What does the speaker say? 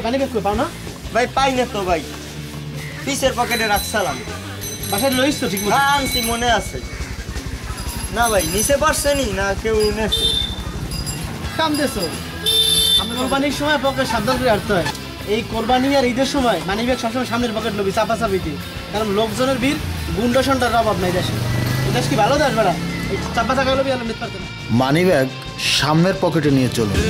পানি ব্যাগ কই পাও না? ভাই পাই না তো ভাই, পিসের পকেটে রাখছিলাম। বাসায় লইছ তো ঠিক মতো? হ্যাঁ আনছি, মনে আছে। না ভাই নিচে পারছেনি না কেউ এনেছে। কাম দেছো কোরবানির সময় পকেট সাবধান করে রাখতে হয়। এই কোরবানি আর ঈদের সময় মানি ব্যাগ সবসময় সামনের পকেট লবি চাপাচাপিতে, কারণ লোকজনের ভিড়, গুন্ডা সন্ডার অভাব নাই দেশে। দেশ কি ভালো দেশ বেড়া? এই চাপা চাকা লবি আর নিতে পারতো না। মানিব্যাগ সামনের পকেটে নিয়ে চলুন।